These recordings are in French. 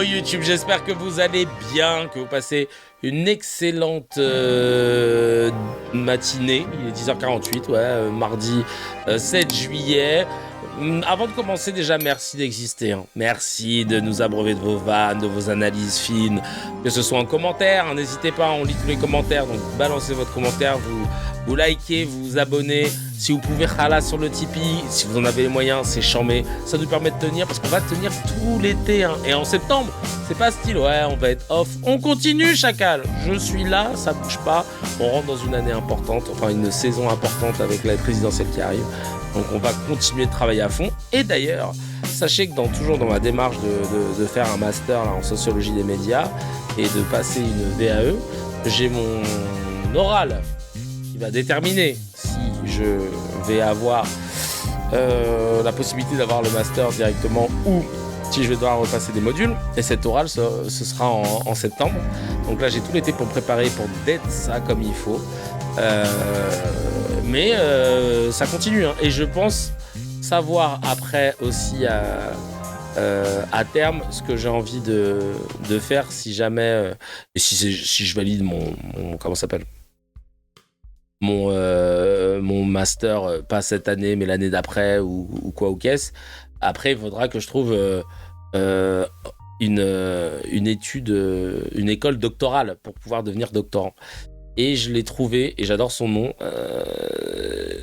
Hello YouTube, j'espère que vous allez bien, que vous passez une excellente matinée. Il est 10h48, mardi 7 juillet. Avant de commencer, déjà, merci d'exister. Hein. Merci de nous abreuver de vos vannes, de vos analyses fines, que ce soit en commentaire. Hein, n'hésitez pas, on lit tous les commentaires, donc balancez votre commentaire, vous likez, vous abonnez. Si vous pouvez râler sur le Tipeee, si vous en avez les moyens, c'est chambé. Ça nous permet de tenir, parce qu'on va tenir tout l'été. Hein. Et en septembre, c'est pas style, ouais, on va être off. On continue, chacal. Je suis là, ça bouge pas. On rentre dans une année importante, enfin une saison importante avec la présidentielle qui arrive. Donc on va continuer de travailler à fond. Et d'ailleurs, sachez que toujours dans ma démarche de faire un master là, en sociologie des médias et de passer une VAE, j'ai mon oral qui va déterminer si je vais avoir la possibilité d'avoir le master directement ou si je vais devoir repasser des modules. Et cet oral, ce sera en septembre. Donc là, j'ai tout l'été pour me préparer, pour d'être ça comme il faut. Mais ça continue. Hein. Et je pense savoir après aussi à terme ce que j'ai envie de faire si jamais... et si je valide mon comment ça s'appelle mon master, pas cette année, mais l'année d'après ou quoi ou qu'est-ce. Après, il faudra que je trouve une étude, une école doctorale pour pouvoir devenir doctorant. Et je l'ai trouvé, et j'adore son nom.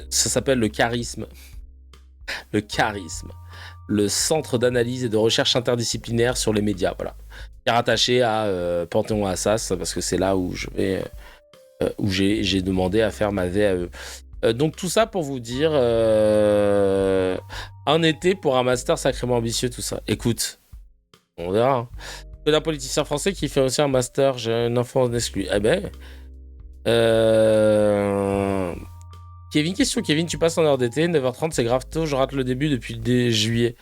Ça s'appelle le Charisme. Le Charisme. Le Centre d'analyse et de recherche interdisciplinaire sur les médias. Voilà. Qui est rattaché à Panthéon-Assas, parce que c'est là où je vais... où j'ai demandé à faire ma VAE. Donc tout ça pour vous dire un été pour un master sacrément ambitieux, tout ça. Écoute, on verra. Il y a un politicien français qui fait aussi un master, j'ai une info en exclu. Eh ben... Kevin, question. Kevin, tu passes en heure d'été, 9h30, c'est grave tôt, je rate le début depuis le juillet.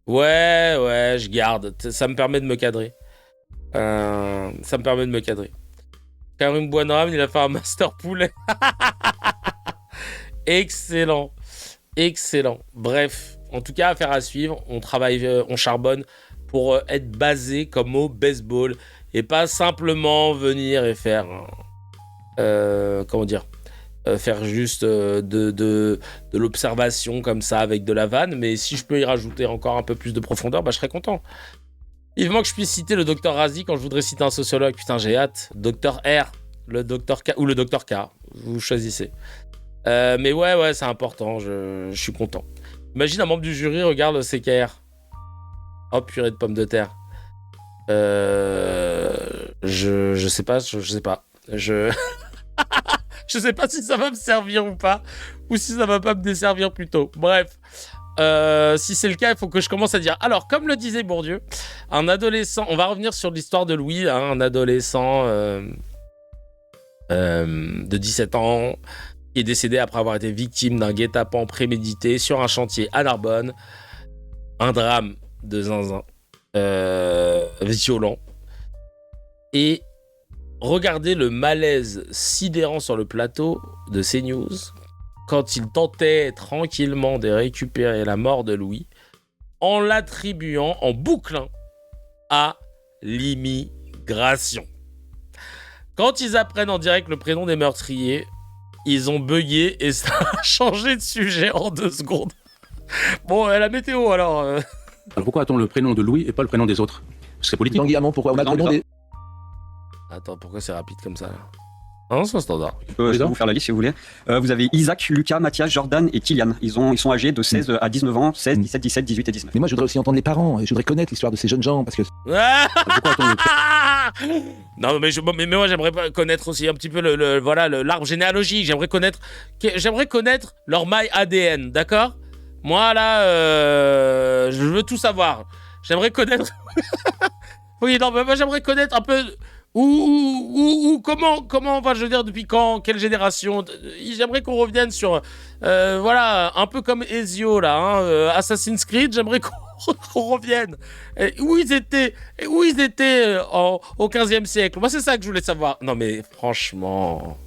Ouais, je garde. Ça me permet de me cadrer. Karim Bouanram, il a fait un master poulet. Excellent. Bref, en tout cas, affaire à suivre. On travaille, on charbonne pour être basé comme au baseball et pas simplement venir et faire... faire juste de l'observation comme ça avec de la vanne, mais si je peux y rajouter encore un peu plus de profondeur, je serais content. Vivement que je puisse citer le docteur Razi quand je voudrais citer un sociologue. Putain, j'ai hâte. Docteur R, le docteur K ou le docteur K, vous choisissez. Mais ouais, c'est important, je suis content. Imagine un membre du jury regarde le CKR. Oh, purée de pommes de terre. Je sais pas. Je sais pas si ça va me servir ou pas, ou si ça va pas me desservir plutôt. Bref, si c'est le cas, il faut que je commence à dire. Alors, comme le disait Bourdieu, un adolescent, on va revenir sur l'histoire de Louis, hein, un adolescent de 17 ans qui est décédé après avoir été victime d'un guet-apens prémédité sur un chantier à Narbonne. Un drame de zinzin, violent. Et regardez le malaise sidérant sur le plateau de CNews quand il tentait tranquillement de récupérer la mort de Louis en l'attribuant en boucle à l'immigration. Quand ils apprennent en direct le prénom des meurtriers, ils ont bugué et ça a changé de sujet en 2 secondes. Bon, la météo alors. Alors pourquoi a-t-on le prénom de Louis et pas le prénom des autres? Parce que c'est politique. Tanguy Hamon, pourquoi on a le prénom des... Attends, pourquoi c'est rapide comme ça là? Non, c'est un standard. Je peux vous faire la liste si vous voulez. Vous avez Isaac, Lucas, Mathias, Jordan et Kylian. Ils sont âgés de 16 à 19 ans, 16, 17, 17, 18 et 19. Mais moi, je voudrais aussi entendre les parents. Je voudrais connaître l'histoire de ces jeunes gens, parce que... Non, mais moi, j'aimerais connaître aussi un petit peu l'arbre généalogique. J'aimerais connaître leur maille ADN, d'accord? Moi, là, je veux tout savoir. J'aimerais connaître... Oui, non, mais moi, j'aimerais connaître un peu... comment, enfin, je veux dire, depuis quand, quelle génération. J'aimerais qu'on revienne sur, un peu comme Ezio, là, hein, Assassin's Creed, j'aimerais qu'on revienne. Où ils étaient au 15e siècle. Moi, c'est ça que je voulais savoir. Non, mais franchement,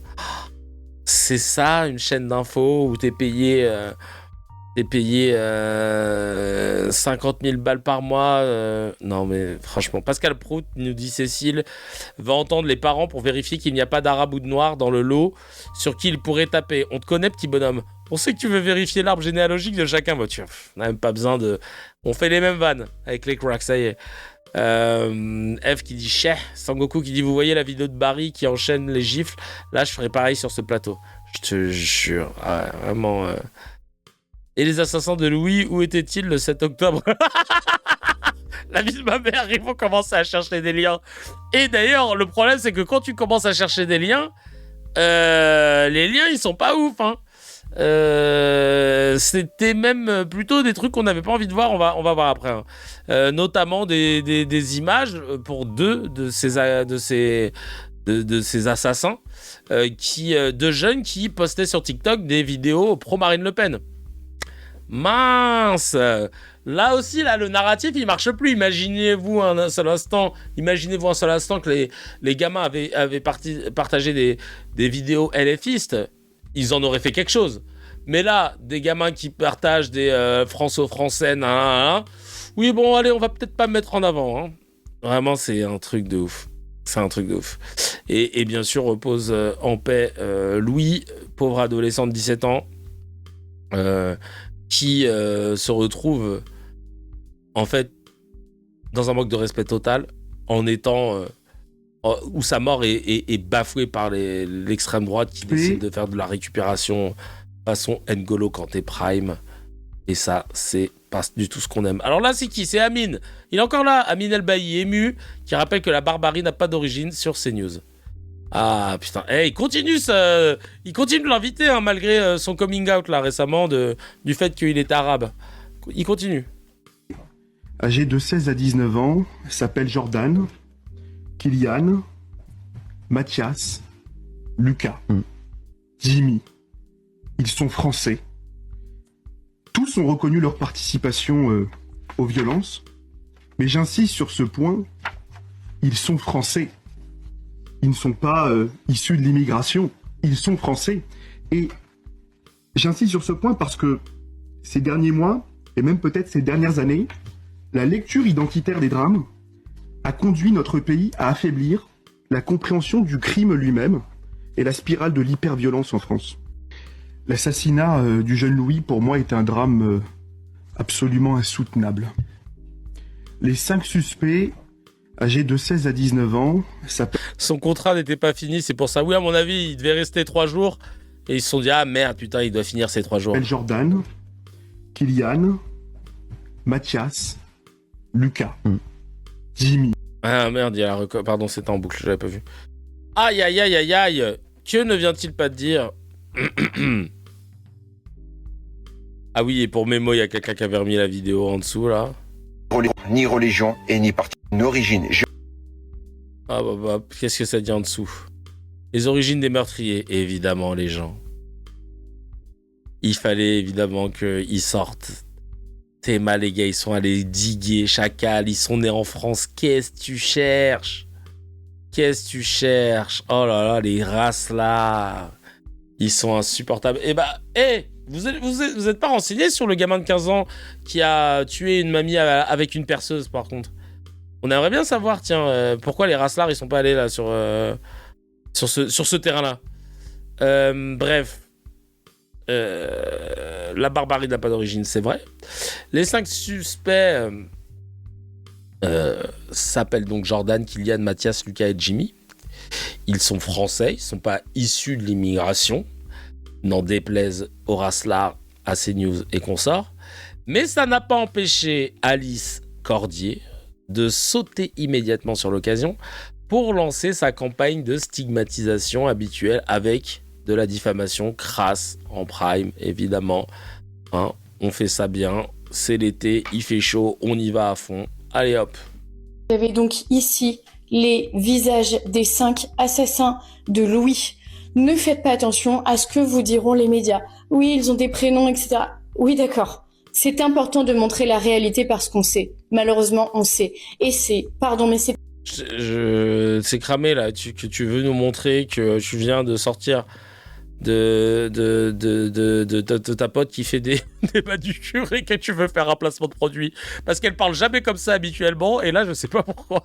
c'est ça, une chaîne d'infos où t'es payé T'es payé 50 000 balles par mois. Non, mais franchement, Pascal Prout, nous dit Cécile, va entendre les parents pour vérifier qu'il n'y a pas d'arabe ou de noir dans le lot sur qui il pourrait taper. On te connaît, petit bonhomme. On sait que tu veux vérifier l'arbre généalogique de chacun. Bah, on n'a même pas besoin de... On fait les mêmes vannes avec les cracks, ça y est. F qui dit cheh. Sangoku qui dit vous voyez la vidéo de Barry qui enchaîne les gifles. Là, je ferai pareil sur ce plateau. Je te jure. Vraiment... Et les assassins de Louis, où étaient-ils le 7 octobre? La vie de ma mère, ils vont commencer à chercher des liens. Et d'ailleurs, le problème, c'est que quand tu commences à chercher des liens, les liens, ils sont pas ouf. Hein. C'était même plutôt des trucs qu'on n'avait pas envie de voir. On va voir après. Hein. Notamment des images pour deux de ces assassins, de jeunes qui postaient sur TikTok des vidéos pro Marine Le Pen. Mince! Là aussi, le narratif, il marche plus. Imaginez-vous un seul instant que les gamins avaient partagé des vidéos LFistes. Ils en auraient fait quelque chose. Mais là, des gamins qui partagent des franco-français, oui, bon, allez, on va peut-être pas me mettre en avant. Hein. Vraiment, c'est un truc de ouf. Et bien sûr, repose en paix Louis, pauvre adolescent de 17 ans. Qui se retrouve en fait dans un manque de respect total en étant où sa mort est bafouée par l'extrême droite qui décide de faire de la récupération façon N'Golo Kanté Prime, et ça c'est pas du tout ce qu'on aime. Alors là c'est qui? C'est Amine, il est encore là, Amine El Bailly ému, qui rappelle que la barbarie n'a pas d'origine sur CNews. Ah putain, il continue de l'inviter hein, malgré son coming out là récemment du fait qu'il est arabe. Il continue. Âgé de 16 à 19 ans, s'appelle Jordan, Kylian, Mathias, Lucas, Jimmy. Ils sont français. Tous ont reconnu leur participation aux violences, mais j'insiste sur ce point, ils sont français. Ils ne sont pas issus de l'immigration, ils sont français. Et j'insiste sur ce point parce que ces derniers mois, et même peut-être ces dernières années, la lecture identitaire des drames a conduit notre pays à affaiblir la compréhension du crime lui-même et la spirale de l'hyperviolence en France. L'assassinat du jeune Louis, pour moi, est un drame absolument insoutenable. Les 5 suspects âgé de 16 à 19 ans, son contrat n'était pas fini, c'est pour ça. Oui, à mon avis, il devait rester 3 jours. Et ils se sont dit, ah merde, putain, il doit finir ces 3 jours. Jordan, Kylian, Mathias, Lucas, Jimmy. Ah merde, il y a la pardon, c'était en boucle, je l'avais pas vu. Aïe, aïe, aïe, aïe, aïe. Que ne vient-il pas de dire? Ah oui, et pour Mémo, il y a quelqu'un qui avait remis la vidéo en dessous, là. Ni religion et ni parti, ni origine. Ah bah, qu'est-ce que ça dit en dessous? Les origines des meurtriers, évidemment, les gens. Il fallait évidemment qu'ils sortent. T'es mal, les gars, ils sont allés diguer Chacal, ils sont nés en France. Qu'est-ce que tu cherches? Oh là là, les races là. Ils sont insupportables. Et bah, vous êtes pas renseigné sur le gamin de 15 ans qui a tué une mamie avec une perceuse, par contre? On aimerait bien savoir, tiens, pourquoi les racelards, ils sont pas allés là sur ce terrain-là. Bref. La barbarie n'a pas d'origine, c'est vrai. Les 5 suspects s'appellent donc Jordan, Kylian, Mathias, Lucas et Jimmy. Ils sont français, ils sont pas issus de l'immigration, n'en déplaise aux racelards, à CNews et consorts. Mais ça n'a pas empêché Alice Cordier de sauter immédiatement sur l'occasion pour lancer sa campagne de stigmatisation habituelle avec de la diffamation crasse en prime, évidemment. Hein, on fait ça bien, c'est l'été, il fait chaud, on y va à fond. Allez hop. Vous avez donc ici les visages des 5 assassins de Louis. Ne faites pas attention à ce que vous diront les médias. Oui, ils ont des prénoms, etc. Oui, d'accord. C'est important de montrer la réalité parce qu'on sait. Malheureusement, on sait. Et c'est... Pardon, mais c'est... C'est cramé là, que tu veux nous montrer que tu viens de sortir de ta pote qui fait des manucures et que tu veux faire un placement de produit. Parce qu'elle parle jamais comme ça habituellement, et là, je sais pas pourquoi.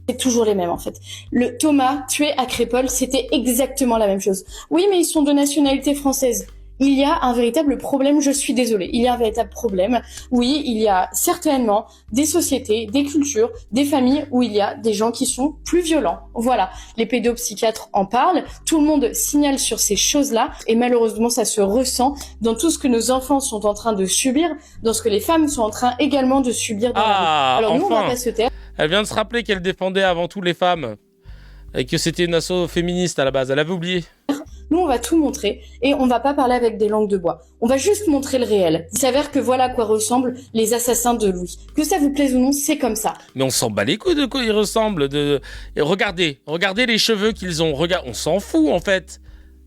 C'est toujours les mêmes en fait. Le Thomas tué à Crépol, c'était exactement la même chose. Oui, mais ils sont de nationalité française. Il y a un véritable problème, je suis désolée. Il y a un véritable problème. Oui, il y a certainement des sociétés, des cultures, des familles où il y a des gens qui sont plus violents. Voilà. Les pédopsychiatres en parlent. Tout le monde signale sur ces choses-là. Et malheureusement, ça se ressent dans tout ce que nos enfants sont en train de subir, dans ce que les femmes sont en train également de subir dans la rue. Alors nous, on va pas se taire. Elle vient de se rappeler qu'elle défendait avant tout les femmes. Et que c'était une asso féministe à la base. Elle avait oublié. Nous, on va tout montrer et on va pas parler avec des langues de bois. On va juste montrer le réel. Il s'avère que voilà à quoi ressemblent les assassins de Louis. Que ça vous plaise ou non, c'est comme ça. Mais on s'en bat les couilles de quoi ils ressemblent. Et regardez les cheveux qu'ils ont. On s'en fout en fait.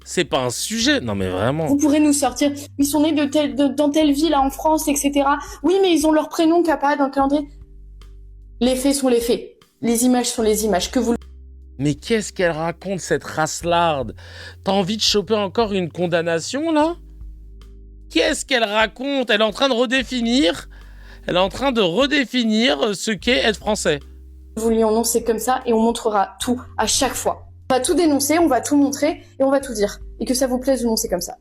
C'est pas un sujet. Non mais vraiment. Vous pourrez nous sortir. Ils sont nés dans telle ville là, en France, etc. Oui, mais ils ont leur prénom qui apparaît dans le calendrier. Les faits sont les faits. Les images sont les images. Que vous Mais qu'est-ce qu'elle raconte, cette racelarde? T'as envie de choper encore une condamnation, là? Qu'est-ce qu'elle raconte? Elle est en train de redéfinir ce qu'est être français. vouliez ou non, c'est comme ça et on montrera tout à chaque fois. On va tout dénoncer, on va tout montrer et on va tout dire. Et que ça vous plaise ou non, c'est comme ça.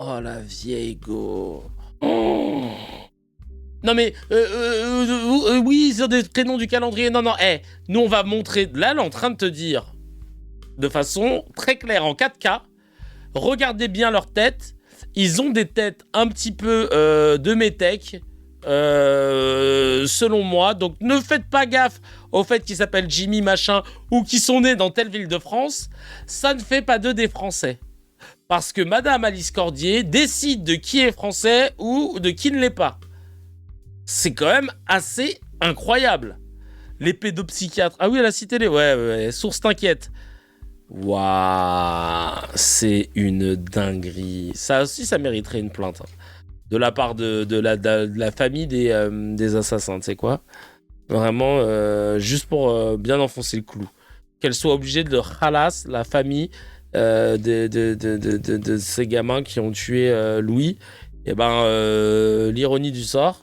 Oh, la vieille go. Oh. Non mais, oui, ils ont des prénoms du calendrier. Non, nous on va montrer. Là, elle est en train de te dire, de façon très claire, en 4K, regardez bien leur tête. Ils ont des têtes un petit peu de métèques, selon moi. Donc ne faites pas gaffe au fait qu'ils s'appellent Jimmy machin ou qu'ils sont nés dans telle ville de France. Ça ne fait pas d'eux des Français. Parce que Madame Alice Cordier décide de qui est français ou de qui ne l'est pas. C'est quand même assez incroyable. Les pédopsychiatres. Ah oui, elle a cité les... Ouais, source t'inquiète. Waouh, c'est une dinguerie. Ça aussi, ça mériterait une plainte. De la part de la famille des assassins, tu sais quoi. Vraiment, juste pour bien enfoncer le clou. Qu'elle soit obligée de halas la famille de ces gamins qui ont tué Louis. Et l'ironie du sort,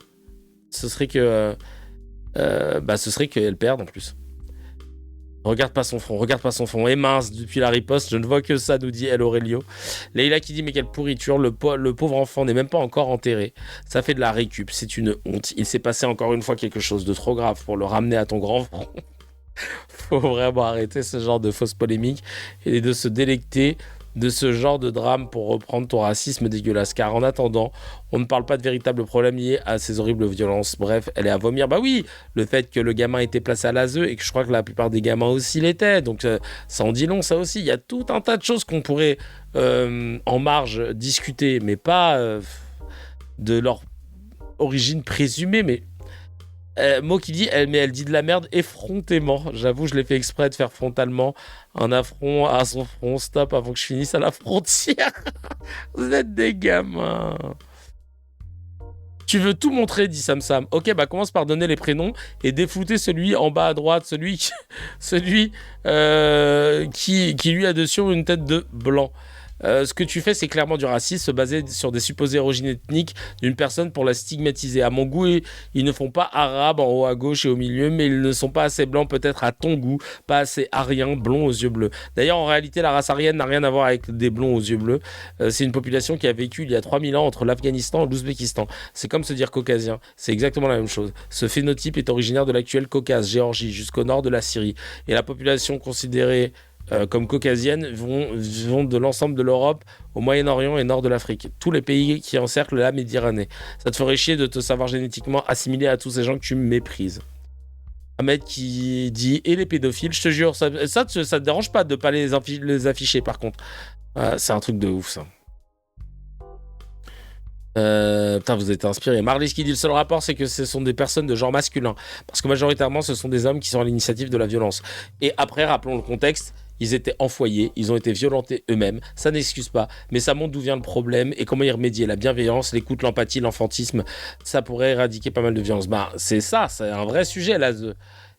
ce serait que qu'elle perde en plus. Regarde pas son front. Et mince, depuis la riposte, je ne vois que ça, nous dit El Aurelio. Leïla qui dit, mais quelle pourriture, le pauvre enfant n'est même pas encore enterré. Ça fait de la récup, c'est une honte. Il s'est passé encore une fois quelque chose de trop grave pour le ramener à ton grand front. Faut vraiment arrêter ce genre de fausses polémiques et de se délecter de ce genre de drame pour reprendre ton racisme dégueulasse. Car en attendant, on ne parle pas de véritables problèmes liés à ces horribles violences. Bref, elle est à vomir. Bah oui, le fait que le gamin était placé à l'ASE et que je crois que la plupart des gamins aussi l'étaient. Donc ça en dit long, ça aussi. Il y a tout un tas de choses qu'on pourrait en marge discuter, mais pas de leur origine présumée. Mais mot qui dit, elle dit de la merde effrontément. J'avoue, je l'ai fait exprès de faire frontalement un affront à son front. Stop avant que je finisse à la frontière. Vous êtes des gamins. Tu veux tout montrer, dit Sam Sam. Ok, commence par donner les prénoms et déflouter celui en bas à droite, celui qui lui a dessus une tête de blanc. Ce que tu fais, c'est clairement du racisme, se baser sur des supposés origines ethniques d'une personne pour la stigmatiser. À mon goût, ils ne font pas arabe en haut à gauche et au milieu, mais ils ne sont pas assez blancs peut-être à ton goût, pas assez ariens, blonds aux yeux bleus. D'ailleurs, en réalité, la race aryenne n'a rien à voir avec des blonds aux yeux bleus. C'est une population qui a vécu il y a 3000 ans entre l'Afghanistan et l'Ouzbékistan. C'est comme se dire caucasien. C'est exactement la même chose. Ce phénotype est originaire de l'actuel Caucase, Géorgie, jusqu'au nord de la Syrie. Et la population considérée comme caucasiennes vont de l'ensemble de l'Europe au Moyen-Orient et nord de l'Afrique. Tous les pays qui encerclent la Méditerranée. Ça te ferait chier de te savoir génétiquement assimilé à tous ces gens que tu méprises. Ahmed qui dit « Et les pédophiles ?» Je te jure, ça te dérange pas de pas les afficher par contre. C'est un truc de ouf ça. Putain, vous êtes inspiré. Marlis qui dit le seul rapport, c'est que ce sont des personnes de genre masculin. Parce que majoritairement, ce sont des hommes qui sont à l'initiative de la violence. Et après, rappelons le contexte. Ils étaient en foyer, ils ont été violentés eux-mêmes. Ça n'excuse pas, mais ça montre d'où vient le problème et comment y remédier. La bienveillance, l'écoute, l'empathie, l'enfantisme, ça pourrait éradiquer pas mal de violences. C'est ça, c'est un vrai sujet là.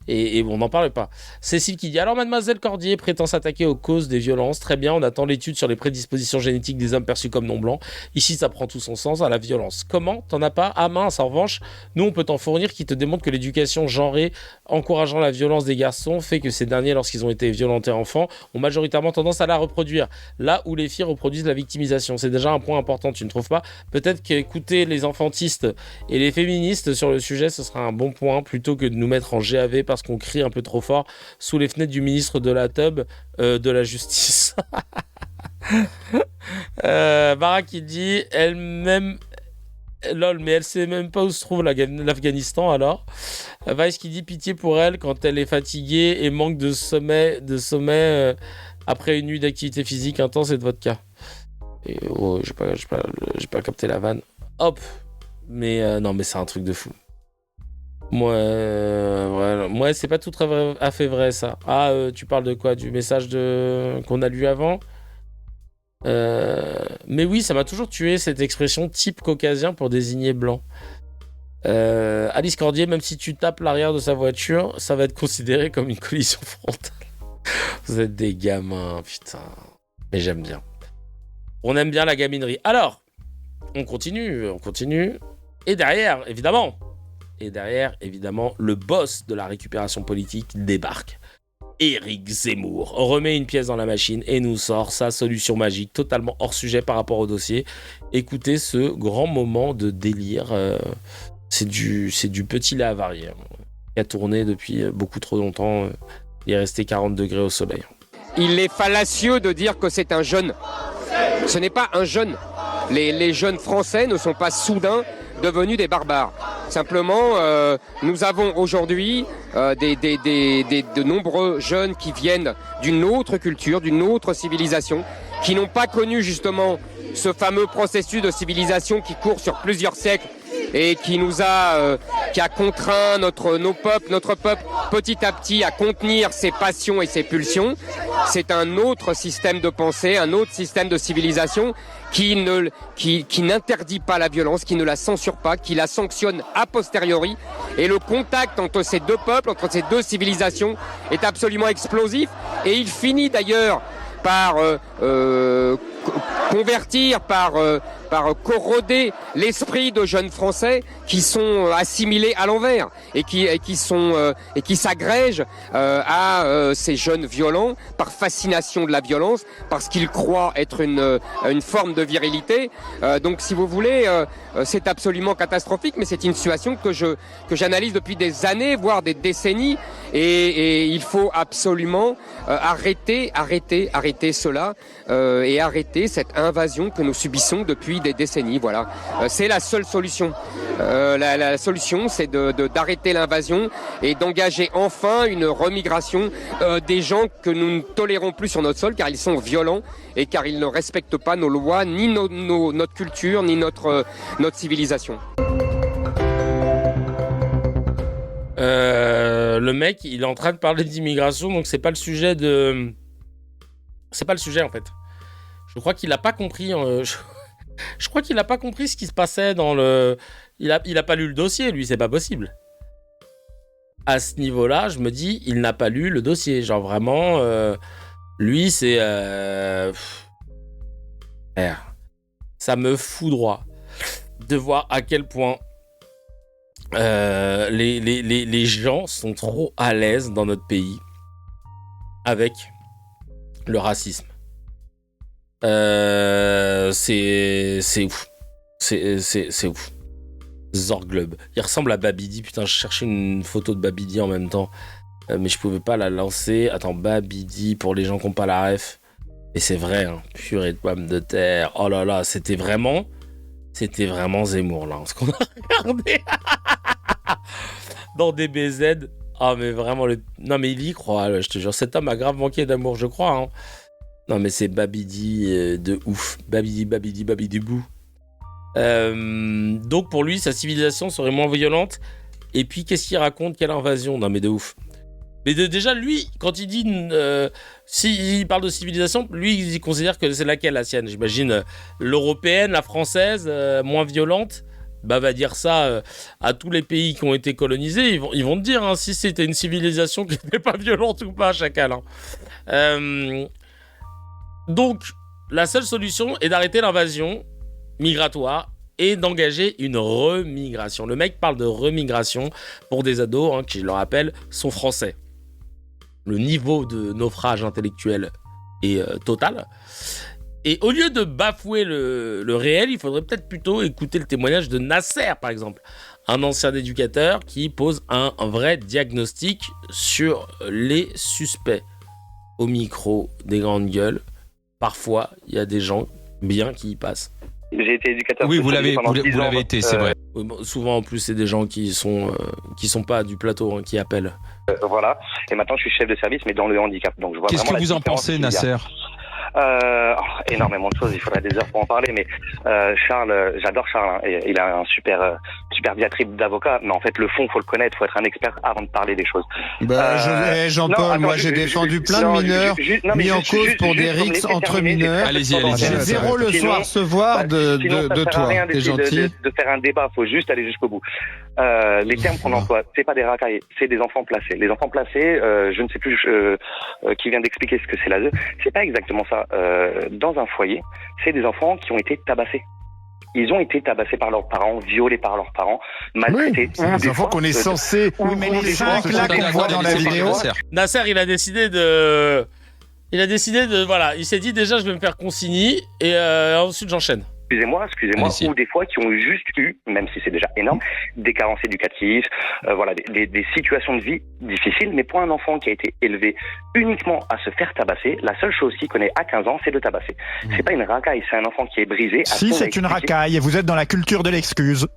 Et on n'en parle pas. Cécile qui dit « Alors Mademoiselle Cordier prétend s'attaquer aux causes des violences. Très bien, on attend l'étude sur les prédispositions génétiques des hommes perçus comme non blancs. Ici, ça prend tout son sens à la violence. Comment ? T'en as pas ? Ah mince, en revanche, nous, on peut t'en fournir qui te démontre que l'éducation genrée encourageant la violence des garçons fait que ces derniers, lorsqu'ils ont été violentés enfants, ont majoritairement tendance à la reproduire. Là où les filles reproduisent la victimisation. C'est déjà un point important, tu ne trouves pas ? Peut-être qu'écouter les enfantistes et les féministes sur le sujet, ce sera un bon point plutôt que de nous mettre en GAV parce qu'on crie un peu trop fort sous les fenêtres du ministre de la Tub de la Justice. Bara qui dit elle-même lol, mais elle sait même pas où se trouve l'Afghanistan alors. Vice qui dit pitié pour elle quand elle est fatiguée et manque de sommeil après une nuit d'activité physique intense et de vodka. Et oh, j'ai pas capté la vanne. Hop. Mais non, mais c'est un truc de fou. Moi, c'est pas tout à fait vrai ça. Ah, tu parles de quoi ? Du message qu'on a lu avant ? Mais oui, ça m'a toujours tué cette expression type caucasien pour désigner blanc. Alice Cordier, même si tu tapes l'arrière de sa voiture, ça va être considéré comme une collision frontale. Vous êtes des gamins, putain. Mais j'aime bien. On aime bien la gaminerie. Alors, on continue. Et derrière, évidemment, le boss de la récupération politique débarque. Éric Zemmour remet une pièce dans la machine et nous sort sa solution magique, totalement hors sujet par rapport au dossier. Écoutez ce grand moment de délire. C'est du petit lait avarié qui a tourné depuis beaucoup trop longtemps. Il est resté 40 degrés au soleil. Il est fallacieux de dire que c'est un jeune. Ce n'est pas un jeune. Les jeunes français ne sont pas soudain devenus des barbares. Simplement, nous avons aujourd'hui de nombreux jeunes qui viennent d'une autre culture, d'une autre civilisation, qui n'ont pas connu justement ce fameux processus de civilisation qui court sur plusieurs siècles et qui a contraint notre peuple petit à petit à contenir ses passions et ses pulsions. C'est un autre système de pensée, un autre système de civilisation qui n'interdit pas la violence, qui ne la censure pas, qui la sanctionne a posteriori. Et le contact entre ces deux peuples, entre ces deux civilisations est absolument explosif. Et il finit d'ailleurs par convertir, par corroder l'esprit de jeunes Français qui sont assimilés à l'envers et qui s'agrègent à ces jeunes violents par fascination de la violence, parce qu'ils croient être une forme de virilité. Donc, si vous voulez, c'est absolument catastrophique, mais c'est une situation que j'analyse depuis des années, voire des décennies, et il faut absolument arrêter cela et arrêter cette invasion que nous subissons depuis des décennies. Voilà, c'est la seule solution. La solution, c'est d'arrêter l'invasion et d'engager enfin une remigration des gens que nous ne tolérons plus sur notre sol, car ils sont violents et car ils ne respectent pas nos lois, ni notre culture, ni notre civilisation. Le mec, il est en train de parler d'immigration, donc c'est pas le sujet en fait. Je crois qu'il a pas compris. Je crois qu'il a pas compris ce qui se passait dans le. Il a pas lu le dossier, lui, c'est pas possible. À ce niveau-là, je me dis, il n'a pas lu le dossier. Genre vraiment, lui, c'est. Ça me foudroie de voir à quel point les gens sont trop à l'aise dans notre pays avec le racisme. C'est ouf. C'est ouf. Zorglub. Il ressemble à Babidi. Putain, je cherchais une photo de Babidi en même temps. Mais je pouvais pas la lancer. Attends, Babidi, pour les gens qui n'ont pas la ref. Et c'est vrai, hein. Purée de pommes de terre. Oh là là, c'était vraiment Zemmour, là. Ce qu'on a regardé. Dans DBZ. Ah, mais vraiment, non, mais il y croit, là, je te jure. Cet homme a grave manqué d'amour, je crois, hein. Non, mais c'est Babidi de ouf. Babidi bou. Donc, pour lui, sa civilisation serait moins violente. Et puis, qu'est-ce qu'il raconte ? Quelle invasion ? Non, mais de ouf. Mais déjà, lui, quand il dit... s'il parle de civilisation, lui, il considère que c'est laquelle, la sienne ? J'imagine l'européenne, la française, moins violente. va dire ça à tous les pays qui ont été colonisés, ils vont te dire hein, si c'était une civilisation qui n'était pas violente ou pas, chacal. Hein. Donc, la seule solution est d'arrêter l'invasion migratoire et d'engager une remigration. Le mec parle de remigration pour des ados hein, qui, je le rappelle, sont français. Le niveau de naufrage intellectuel est total. Et au lieu de bafouer le réel, il faudrait peut-être plutôt écouter le témoignage de Nasser, par exemple, un ancien éducateur qui pose un vrai diagnostic sur les suspects. Au micro des grandes gueules, parfois, il y a des gens bien qui y passent. J'ai été éducateur. Oui, vous l'avez été, c'est vrai. Souvent, en plus, c'est des gens qui sont pas du plateau, hein, qui appellent. Voilà. Et maintenant, je suis chef de service, mais dans le handicap. Donc, je vois Qu'est-ce vraiment que vous en pensez, Nasser ? Énormément de choses, il faudrait des heures pour en parler, mais Charles, j'adore Charles, hein, et il a un super diatribe d'avocat, mais en fait le fond, faut le connaître, faut être un expert avant de parler des choses. Jean-Paul, moi j'ai défendu plein de mineurs mis en cause pour des rixes entre mineurs. Allez-y. J'ai zéro leçon à recevoir de toi, t'es gentil. De faire un débat, faut juste aller jusqu'au bout. Les termes qu'on emploie, c'est pas des racailles, c'est des enfants placés. Les enfants placés, je ne sais plus qui vient d'expliquer ce que c'est l'ASE, c'est pas exactement ça. Dans un foyer, c'est des enfants qui ont été tabassés. Ils ont été tabassés par leurs parents, violés par leurs parents, maltraités. Oui, des enfants qu'on est censé... Oui, mais les 5 là qu'on voit dans la vidéo... Nasser, il a décidé de... Voilà, il s'est dit déjà, je vais me faire consigner, et ensuite j'enchaîne. Excusez-moi, ou des fois qui ont juste eu, même si c'est déjà énorme, des carences éducatives, voilà, des situations de vie difficiles, mais pour un enfant qui a été élevé uniquement à se faire tabasser, la seule chose qu'il connaît à 15 ans, c'est de tabasser. C'est pas une racaille, c'est un enfant qui est brisé. Si, c'est une racaille, et vous êtes dans la culture de l'excuse.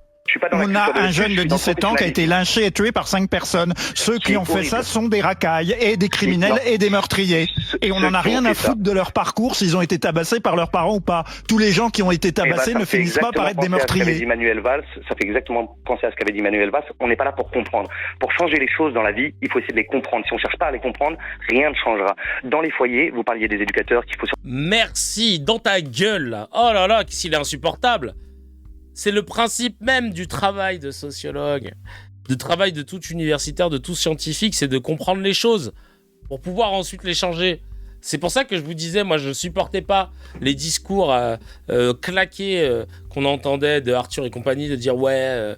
On a un jeune de 17 ans qui a été lynché et tué par 5 personnes. Ceux qui ont fait ça sont des racailles et des criminels et des meurtriers. Et on n'en a rien à foutre de leur parcours, s'ils ont été tabassés par leurs parents ou pas. Tous les gens qui ont été tabassés ne finissent pas par être des meurtriers. Ça fait exactement penser à ce qu'avait dit Manuel Valls. On n'est pas là pour comprendre. Pour changer les choses dans la vie, il faut essayer de les comprendre. Si on cherche pas à les comprendre, rien ne changera. Dans les foyers, vous parliez des éducateurs qu'il faut... Merci, dans ta gueule là. Oh là là, qu'il est insupportable. C'est le principe même du travail de sociologue, du travail de tout universitaire, de tout scientifique, c'est de comprendre les choses pour pouvoir ensuite les changer. C'est pour ça que je vous disais, moi je ne supportais pas les discours claqués qu'on entendait de Arthur et compagnie, de dire ouais,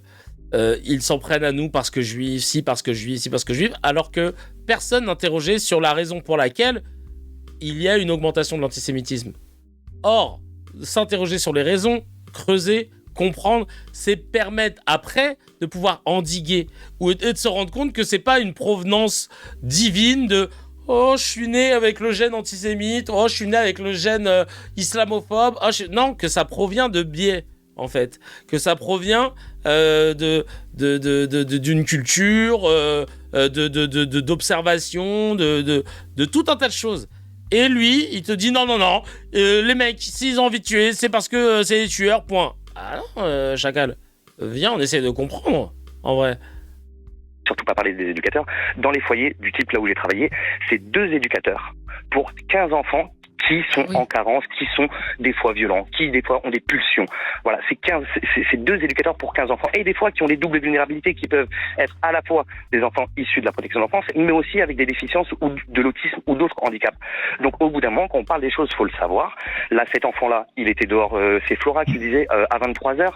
ils s'en prennent à nous parce que juifs, si parce que juifs, si parce que juifs, alors que personne n'interrogeait sur la raison pour laquelle il y a une augmentation de l'antisémitisme. Or, s'interroger sur les raisons, creuser, comprendre, c'est permettre après de pouvoir endiguer et de se rendre compte que c'est pas une provenance divine de oh je suis né avec le gène antisémite, oh je suis né avec le gène islamophobe, non, que ça provient de biais en fait, que ça provient d'une culture, d'observation, de tout un tas de choses. Et lui, il te dit non, les mecs, s'ils ont envie de tuer, c'est parce que c'est des tueurs, point. Ah non, chacal, viens, on essaie de comprendre, en vrai. Surtout pas parler des éducateurs. Dans les foyers du type là où j'ai travaillé, c'est 2 éducateurs pour 15 enfants qui sont en carence, qui sont des fois violents, qui des fois ont des pulsions. Voilà, c'est 2 éducateurs pour 15 enfants. Et des fois qui ont des doubles vulnérabilités qui peuvent être à la fois des enfants issus de la protection de l'enfance, mais aussi avec des déficiences ou de l'autisme ou d'autres handicaps. Donc au bout d'un moment, quand on parle des choses, faut le savoir. Là, cet enfant-là, il était dehors, c'est Flora qui disait, à 23h,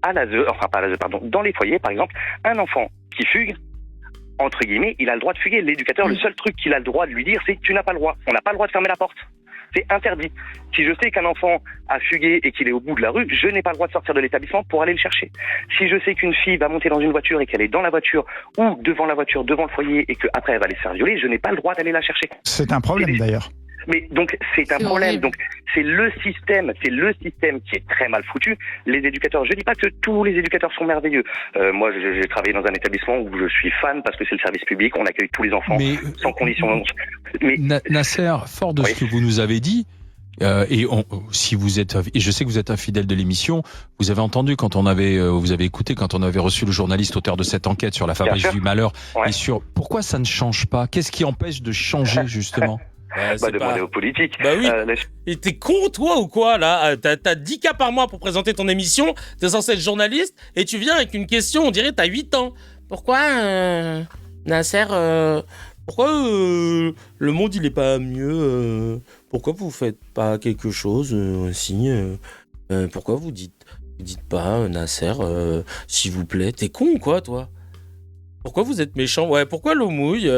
à l'ASE, enfin pas à l'ASE, pardon, dans les foyers, par exemple, un enfant qui fugue, entre guillemets, il a le droit de fuguer. L'éducateur, le seul truc qu'il a le droit de lui dire, c'est tu n'as pas le droit. On n'a pas le droit de fermer la porte. C'est interdit. Si je sais qu'un enfant a fugué et qu'il est au bout de la rue, je n'ai pas le droit de sortir de l'établissement pour aller le chercher. Si je sais qu'une fille va monter dans une voiture et qu'elle est dans la voiture ou devant la voiture, devant le foyer et qu'après elle va aller se faire violer, je n'ai pas le droit d'aller la chercher. C'est un problème d'ailleurs. Mais donc c'est un problème. Donc c'est le système qui est très mal foutu. Les éducateurs, je dis pas que tous les éducateurs sont merveilleux. Moi, j'ai travaillé dans un établissement où je suis fan parce que c'est le service public, on accueille tous les enfants sans condition. Mais Nasser, fort de ce que vous nous avez dit. Si vous êtes, et je sais que vous êtes un fidèle de l'émission, vous avez entendu quand vous avez écouté quand on avait reçu le journaliste auteur de cette enquête sur la fabrique du malheur et sur pourquoi ça ne change pas. Qu'est-ce qui empêche de changer justement? demandez aux politiques. Bah oui. Et t'es con, toi, ou quoi, là? T'as 10 cas par mois pour présenter ton émission, t'es censé être journaliste, et tu viens avec une question, on dirait t'as 8 ans. Pourquoi, Nasser, pourquoi le monde, il est pas mieux? Pourquoi vous faites pas quelque chose aussi? Pourquoi vous dites pas, Nasser, s'il vous plaît? T'es con ou quoi, toi? Pourquoi vous êtes méchant? Ouais, pourquoi l'eau mouille?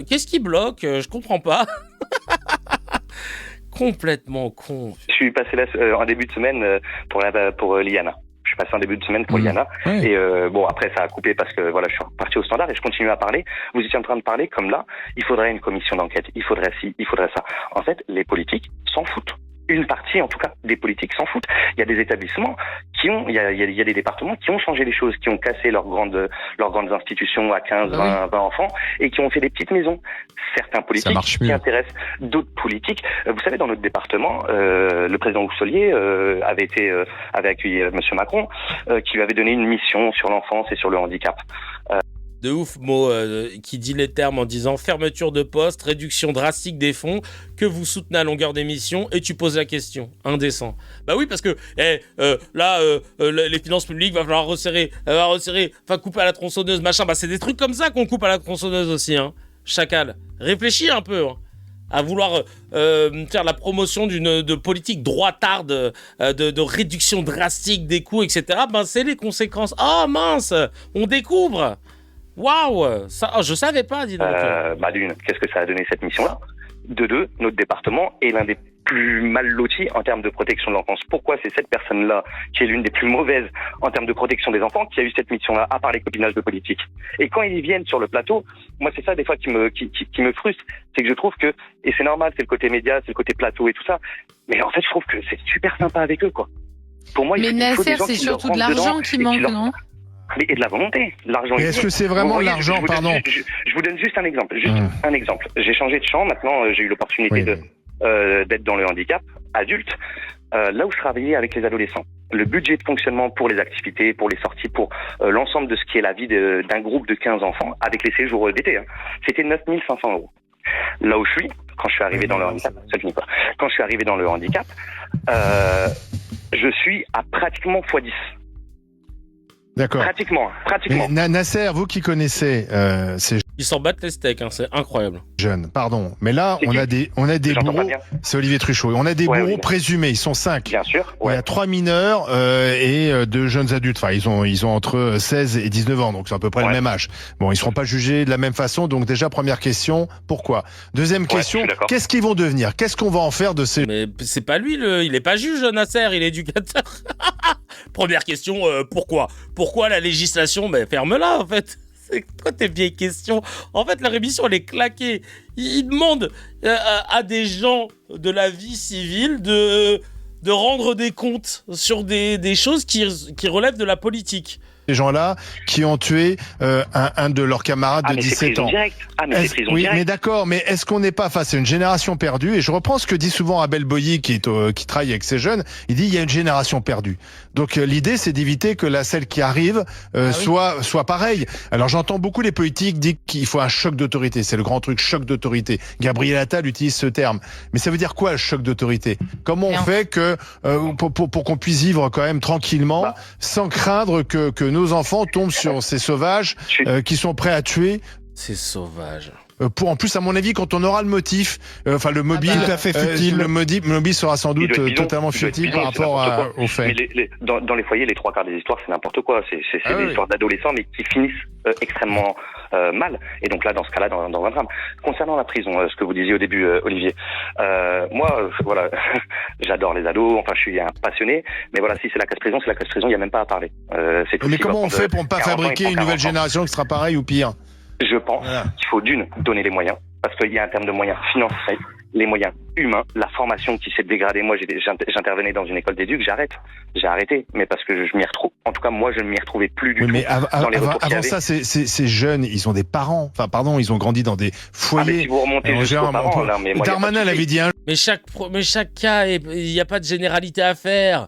Qu'est-ce qui bloque? Je comprends pas. Complètement con. Je suis passé là en début de semaine pour Liana. Je suis passé en début de semaine pour Liana. Ouais. Et bon, après, ça a coupé parce que voilà, je suis reparti au standard et je continue à parler. Vous étiez en train de parler comme là, il faudrait une commission d'enquête, il faudrait ci, il faudrait ça. En fait, les politiques s'en foutent. Une partie, en tout cas, des politiques s'en foutent. Il y a des établissements il y a des départements qui ont changé les choses, qui ont cassé leurs grandes institutions à 15, 20 enfants et qui ont fait des petites maisons. Certains politiques qui intéressent d'autres politiques. Vous savez, dans notre département, le président Houssolier avait accueilli Monsieur Macron, qui lui avait donné une mission sur l'enfance et sur le handicap. De ouf, mot qui dit les termes en disant fermeture de poste, réduction drastique des fonds que vous soutenez à longueur d'émission et tu poses la question. Indécent. Bah oui, parce que les finances publiques, va falloir resserrer, enfin couper à la tronçonneuse, machin. Bah c'est des trucs comme ça qu'on coupe à la tronçonneuse aussi, hein. Chacal. Réfléchis un peu, hein. À vouloir faire la promotion de politique droitarde, de réduction drastique des coûts, etc. Ben c'est les conséquences. Oh mince, on découvre. Waouh, ça, je savais pas, dis donc. D'une, qu'est-ce que ça a donné cette mission-là? De deux, notre département est l'un des plus mal lotis en termes de protection de l'enfance. Pourquoi c'est cette personne-là, qui est l'une des plus mauvaises en termes de protection des enfants, qui a eu cette mission-là, à part les copinages de politique? Et quand ils viennent sur le plateau, moi c'est ça des fois qui me frustre, c'est que je trouve que, et c'est normal, c'est le côté média, c'est le côté plateau et tout ça, mais en fait je trouve que c'est super sympa avec eux, quoi. Pour moi, mais Nasser, c'est surtout de l'argent qui manque, non? Et de la volonté. L'argent. Est-ce que c'est vraiment l'argent, pardon? Je vous donne juste un exemple. Un exemple. J'ai changé de champ. Maintenant, j'ai eu l'opportunité d'être dans le handicap adulte. Là où je travaillais avec les adolescents. Le budget de fonctionnement pour les activités, pour les sorties, pour l'ensemble de ce qui est la vie d'un groupe de 15 enfants, avec les séjours d'été, c'était 9 500 €. Là où je suis, quand je suis arrivé dans le handicap, ça finit pas. Quand je suis arrivé dans le handicap, je suis à pratiquement x10. D'accord. Pratiquement. Mais Nasser, vous qui connaissez ces ils s'en battent les steaks, hein, c'est incroyable. Jeunes, pardon. Mais là, on a des bourreaux. C'est Olivier Truchot. On a des bourreaux présumés. Ils sont 5. Bien sûr. Il y a 3 mineurs et 2 jeunes adultes. Enfin, ils ont entre 16 et 19 ans, donc c'est à peu près le même âge. Bon, ils seront pas jugés de la même façon. Donc déjà, première question, pourquoi? Deuxième question, qu'est-ce qu'ils vont devenir? Qu'est-ce qu'on va en faire de ces... Mais c'est pas lui, il est pas juge, Nasser, il est éducateur. Première question, pourquoi? Pourquoi la législation? Mais ferme-la, en fait. C'est quoi tes vieilles questions? En fait, la rémission, elle est claquée. Il demande à des gens de la vie civile de rendre des comptes sur des choses qui relèvent de la politique. Ces gens-là qui ont tué un de leurs camarades de 17 ans. Oui, mais d'accord, mais est-ce qu'on n'est pas face à une génération perdue? Et je reprends ce que dit souvent Abel Boilly, qui travaille avec ces jeunes. Il dit il y a une génération perdue. Donc l'idée, c'est d'éviter que celle qui arrive soit pareille. Alors j'entends beaucoup les politiques dire qu'il faut un choc d'autorité. C'est le grand truc, choc d'autorité. Gabriel Attal utilise ce terme. Mais ça veut dire quoi, le choc d'autorité? Comment on fait que pour qu'on puisse vivre quand même tranquillement, sans craindre que nos enfants tombent sur ces sauvages qui sont prêts à tuer? C'est sauvage. En plus, à mon avis, quand on aura le motif, le mobile, tout à fait futile. Le mobile sera sans doute totalement futile par rapport aux faits. Mais dans les foyers, les 3/4 des histoires, c'est n'importe quoi. C'est des histoires d'adolescents, mais qui finissent extrêmement mal. Et donc là, dans ce cas-là, dans un drame. Concernant la prison, ce que vous disiez au début, Olivier, moi, voilà, j'adore les ados. Enfin, je suis un passionné. Mais voilà, si c'est la casse-prison, c'est la casse-prison. Il n'y a même pas à parler. Mais comment on fait pour ne pas fabriquer une nouvelle génération qui sera pareille ou pire? Je pense qu'il faut donner les moyens, parce qu'il y a un terme de moyens financiers, les moyens humains, la formation qui s'est dégradée. Moi, j'intervenais dans une école d'éduc, j'ai arrêté, mais parce que je m'y retrouve. En tout cas, moi, je ne m'y retrouvais plus du tout. Mais avant ça, ces jeunes, ils ont des parents. Enfin, pardon, ils ont grandi dans des foyers. Mais si vous remontez jusqu'aux parents, Darmanin l'avait dit. Mais chaque cas, il n'y a pas de généralité à faire.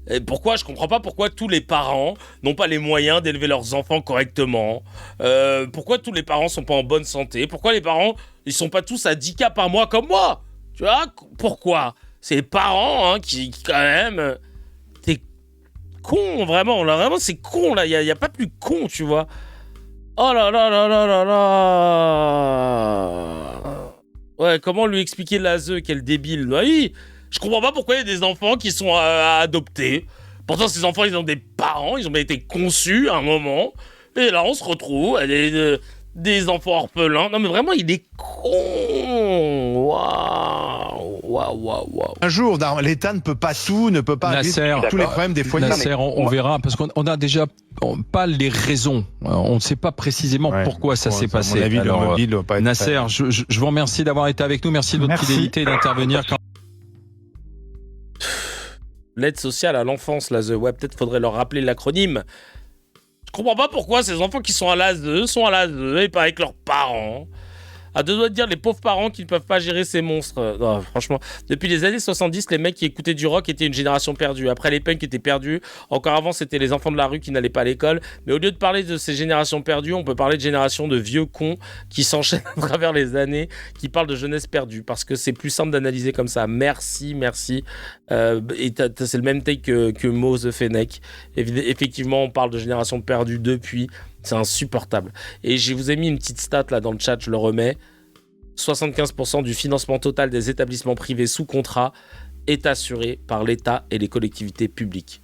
Et pourquoi je comprends pas pourquoi tous les parents n'ont pas les moyens d'élever leurs enfants correctement. Pourquoi tous les parents sont pas en bonne santé. Pourquoi les parents, ils sont pas tous à 10K par mois comme moi. Tu vois, pourquoi? C'est les parents qui quand même... T'es con, vraiment. Là, vraiment, c'est con, là. Il y a pas plus con, tu vois. Oh là là là là là là. Ouais, comment lui expliquer l'ASE, quel débile. Oui, je comprends pas pourquoi il y a des enfants qui sont à adopter. Pourtant, ces enfants, ils ont des parents, ils ont bien été conçus à un moment. Et là, on se retrouve à des enfants orphelins. Non, mais vraiment, il est con. Waouh. Un jour, l'État ne peut pas tout, ne peut pas résoudre tous les problèmes des foyers. Nasser, on verra, parce qu'on a déjà pas les raisons. On ne sait pas précisément pourquoi ça s'est passé. Alors, Nasser, je vous remercie d'avoir été avec nous. Merci de votre fidélité et d'intervenir. L'aide sociale à l'enfance, l'ASE. Ouais, peut-être faudrait leur rappeler l'acronyme. Je comprends pas pourquoi ces enfants qui sont à l'ASE sont à l'ASE et pas avec leurs parents. À deux doigts de dire les pauvres parents qui ne peuvent pas gérer ces monstres. Non, franchement, depuis les années 70, les mecs qui écoutaient du rock étaient une génération perdue. Après, les punks étaient perdus. Encore avant, c'était les enfants de la rue qui n'allaient pas à l'école. Mais au lieu de parler de ces générations perdues, on peut parler de générations de vieux cons qui s'enchaînent à travers les années, qui parlent de jeunesse perdue. Parce que c'est plus simple d'analyser comme ça. Merci. Et c'est le même take que Mo The Fennec. Effectivement, on parle de génération perdue depuis. C'est insupportable. Et je vous ai mis une petite stat là dans le chat, je le remets. 75% du financement total des établissements privés sous contrat est assuré par l'État et les collectivités publiques.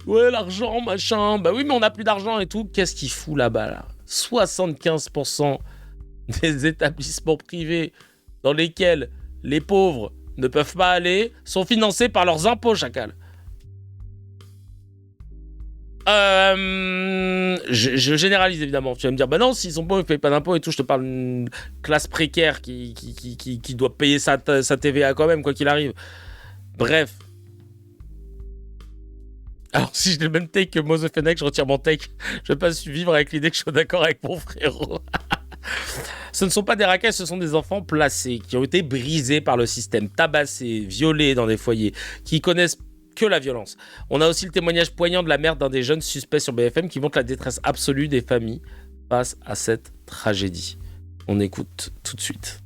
Ouais, l'argent, machin. Bah oui, mais on n'a plus d'argent et tout. Qu'est-ce qu'il fout là-bas, là 75% des établissements privés dans lesquels les pauvres ne peuvent pas aller sont financés par leurs impôts, chacal. Je généralise évidemment. Tu vas me dire, bah non, s'ils sont pauvres, ils payent pas d'impôts et tout. Je te parle d'une classe précaire qui doit payer sa TVA quand même, quoi qu'il arrive. Bref. Alors, si j'ai le même take que Mo The Fennec, je retire mon take. Je vais pas vivre avec l'idée que je suis d'accord avec mon frérot. Ce ne sont pas des racailles, ce sont des enfants placés, qui ont été brisés par le système, tabassés, violés dans des foyers, qui connaissent que la violence. On a aussi le témoignage poignant de la mère d'un des jeunes suspects sur BFM qui montre la détresse absolue des familles face à cette tragédie. On écoute tout de suite.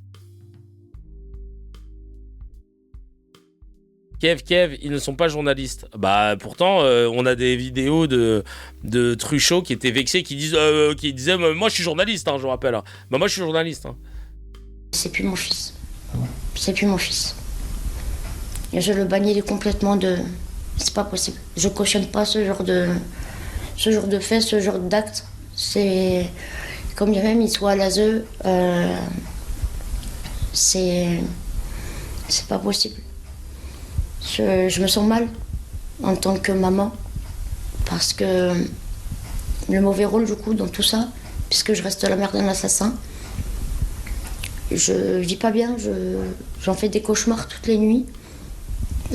Kev, ils ne sont pas journalistes. Bah pourtant, on a des vidéos de Truchot qui étaient vexés, qui disaient moi je suis journaliste, je vous rappelle. Bah moi je suis journaliste. C'est plus mon fils. C'est plus mon fils. Et je le bannis complètement de... C'est pas possible. Je cautionne pas ce genre de fait, ce genre d'acte. C'est... Comme bien même il soit à l'ASE, c'est pas possible. Je me sens mal en tant que maman. Parce que le mauvais rôle du coup dans tout ça, puisque je reste la mère d'un assassin, je vis pas bien, j'en fais des cauchemars toutes les nuits.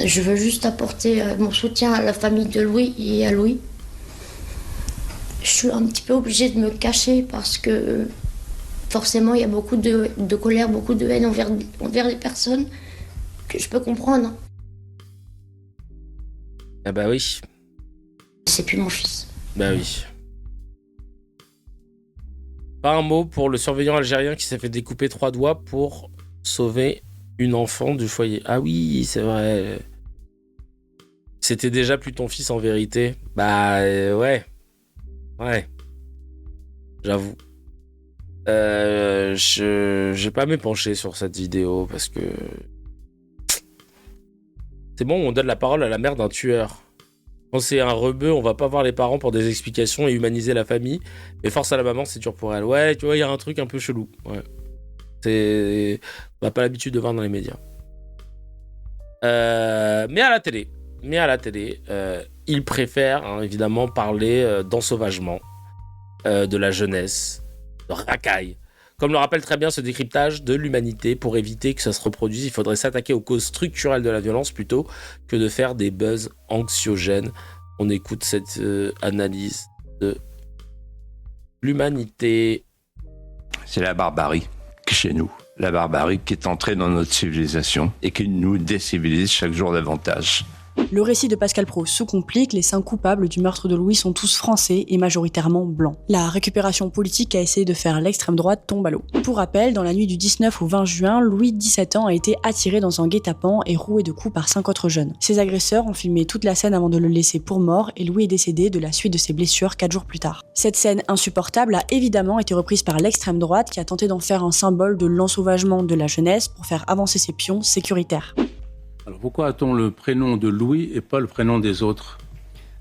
Je veux juste apporter mon soutien à la famille de Louis et à Louis. Je suis un petit peu obligée de me cacher parce que forcément il y a beaucoup de colère, beaucoup de haine envers les personnes que je peux comprendre. Ah bah oui. C'est plus mon fils. Bah oui. Pas un mot pour le surveillant algérien qui s'est fait découper 3 doigts pour sauver une enfant du foyer. Ah oui, c'est vrai. C'était déjà plus ton fils en vérité. Bah ouais. Ouais. J'avoue. J'ai pas m'épanché sur cette vidéo parce que... C'est bon, on donne la parole à la mère d'un tueur. Quand c'est un rebeu, on va pas voir les parents pour des explications et humaniser la famille. Mais force à la maman, c'est dur pour elle. Ouais, tu vois, il y a un truc un peu chelou. Ouais. On n'a pas l'habitude de voir dans les médias. Mais à la télé, ils préfèrent évidemment parler d'ensauvagement, de la jeunesse, de racaille. Comme le rappelle très bien ce décryptage de l'humanité, pour éviter que ça se reproduise, il faudrait s'attaquer aux causes structurelles de la violence plutôt que de faire des buzz anxiogènes. On écoute cette analyse de l'humanité. C'est la barbarie chez nous. La barbarie qui est entrée dans notre civilisation et qui nous décivilise chaque jour davantage. Le récit de Pascal Praud se complique, les 5 coupables du meurtre de Louis sont tous français et majoritairement blancs. La récupération politique a essayé de faire l'extrême droite tombe à l'eau. Pour rappel, dans la nuit du 19 au 20 juin, Louis, 17 ans, a été attiré dans un guet-apens et roué de coups par 5 autres jeunes. Ses agresseurs ont filmé toute la scène avant de le laisser pour mort et Louis est décédé de la suite de ses blessures 4 jours plus tard. Cette scène insupportable a évidemment été reprise par l'extrême droite qui a tenté d'en faire un symbole de l'ensauvagement de la jeunesse pour faire avancer ses pions sécuritaires. Alors pourquoi a-t-on le prénom de Louis et pas le prénom des autres?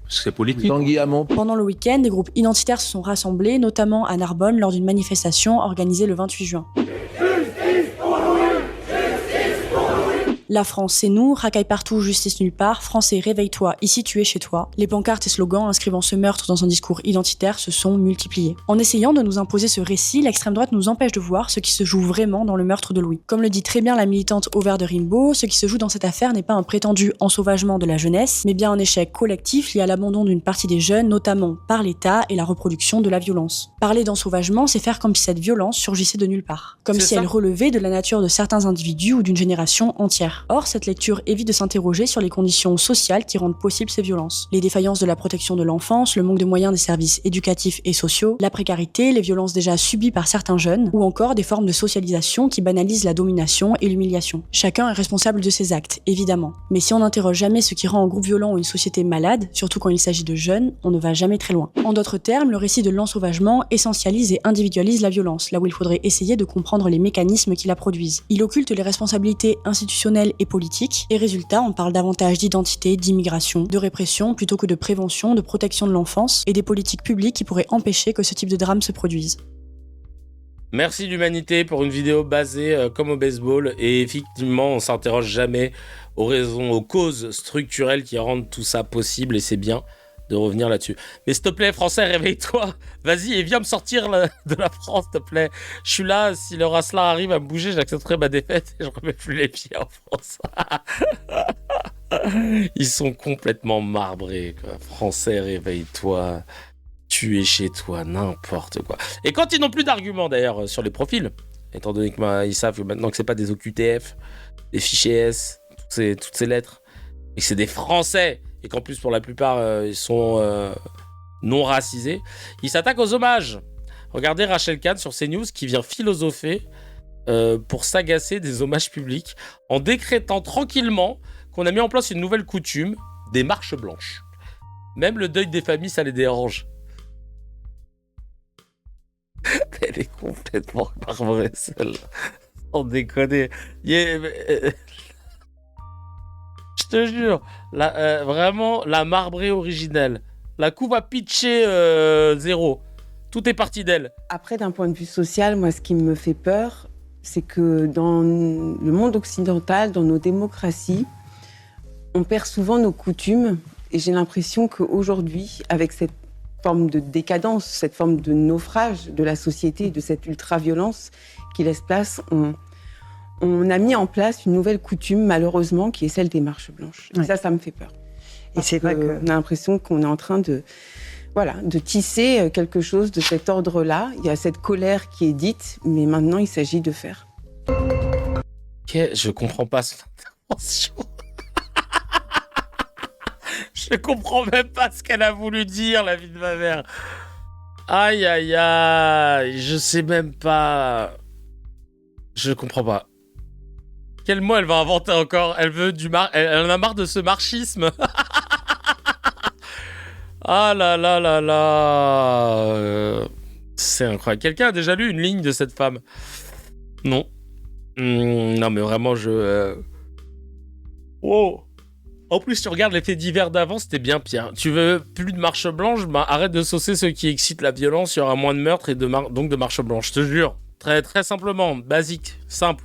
Parce que c'est politique. Pendant le week-end, des groupes identitaires se sont rassemblés, notamment à Narbonne, lors d'une manifestation organisée le 28 juin. La France, c'est nous, racaille partout, justice nulle part, Français, réveille-toi, ici tu es chez toi. Les pancartes et slogans inscrivant ce meurtre dans un discours identitaire se sont multipliés. En essayant de nous imposer ce récit, l'extrême droite nous empêche de voir ce qui se joue vraiment dans le meurtre de Louis. Comme le dit très bien la militante Auvert de Rimbaud, ce qui se joue dans cette affaire n'est pas un prétendu ensauvagement de la jeunesse, mais bien un échec collectif lié à l'abandon d'une partie des jeunes, notamment par l'État et la reproduction de la violence. Parler d'ensauvagement, c'est faire comme si cette violence surgissait de nulle part. Comme si elle relevait de la nature de certains individus ou d'une génération entière. Or, cette lecture évite de s'interroger sur les conditions sociales qui rendent possibles ces violences. Les défaillances de la protection de l'enfance, le manque de moyens des services éducatifs et sociaux, la précarité, les violences déjà subies par certains jeunes, ou encore des formes de socialisation qui banalisent la domination et l'humiliation. Chacun est responsable de ses actes, évidemment. Mais si on n'interroge jamais ce qui rend un groupe violent ou une société malade, surtout quand il s'agit de jeunes, on ne va jamais très loin. En d'autres termes, le récit de l'ensauvagement essentialise et individualise la violence, là où il faudrait essayer de comprendre les mécanismes qui la produisent. Il occulte les responsabilités institutionnelles et politique, et résultat, on parle davantage d'identité, d'immigration, de répression, plutôt que de prévention, de protection de l'enfance, et des politiques publiques qui pourraient empêcher que ce type de drame se produise. Merci l'humanité pour une vidéo basée comme au baseball, et effectivement, on s'interroge jamais aux raisons, aux causes structurelles qui rendent tout ça possible, et c'est bien de revenir là-dessus. Mais s'il te plaît, Français, réveille-toi. Vas-y et viens me sortir de la France, s'il te plaît. Je suis là, si le Rasselin arrive à me bouger, j'accepterai ma défaite et je remets plus les pieds en France. Ils sont complètement marbrés, quoi. Français, réveille-toi. Tu es chez toi, n'importe quoi. Et quand ils n'ont plus d'arguments, d'ailleurs, sur les profils, étant donné qu'ils savent que maintenant que c'est pas des OQTF, des fichiers S, toutes ces lettres, et que c'est des Français, et qu'en plus, pour la plupart, ils sont non racisés, ils s'attaquent aux hommages. Regardez Rachel Kahn sur CNews qui vient philosopher pour s'agacer des hommages publics en décrétant tranquillement qu'on a mis en place une nouvelle coutume, des marches blanches. Même le deuil des familles, ça les dérange. Elle est complètement marbrée, celle-là. Sans déconner. Je te jure, vraiment, la marbrée originelle. La coupe va pitcher 0. Tout est parti d'elle. Après, d'un point de vue social, moi, ce qui me fait peur, c'est que dans le monde occidental, dans nos démocraties, on perd souvent nos coutumes. Et j'ai l'impression qu'aujourd'hui, avec cette forme de décadence, cette forme de naufrage de la société, de cette ultra-violence qui laisse place, on a mis en place une nouvelle coutume, malheureusement, qui est celle des marches blanches. Et ça me fait peur. Et c'est vrai qu'on a l'impression qu'on est en train de tisser quelque chose de cet ordre-là. Il y a cette colère qui est dite, mais maintenant, il s'agit de faire. Je comprends pas cette intervention. Je comprends même pas ce qu'elle a voulu dire, la vie de ma mère. Aïe, aïe, aïe. Je sais même pas. Je comprends pas. Quel mot elle va inventer encore? Elle veut elle en a marre de ce marxisme. Ah là là là là. C'est incroyable. Quelqu'un a déjà lu une ligne de cette femme? Non. Non mais vraiment Oh. En plus, tu regardes les faits divers d'avant, c'était bien pire. Tu veux plus de marche blanche? Bah, arrête de saucer ceux qui excitent la violence, il y aura moins de meurtres et donc de marche blanche, je te jure. Très, très simplement, basique, simple.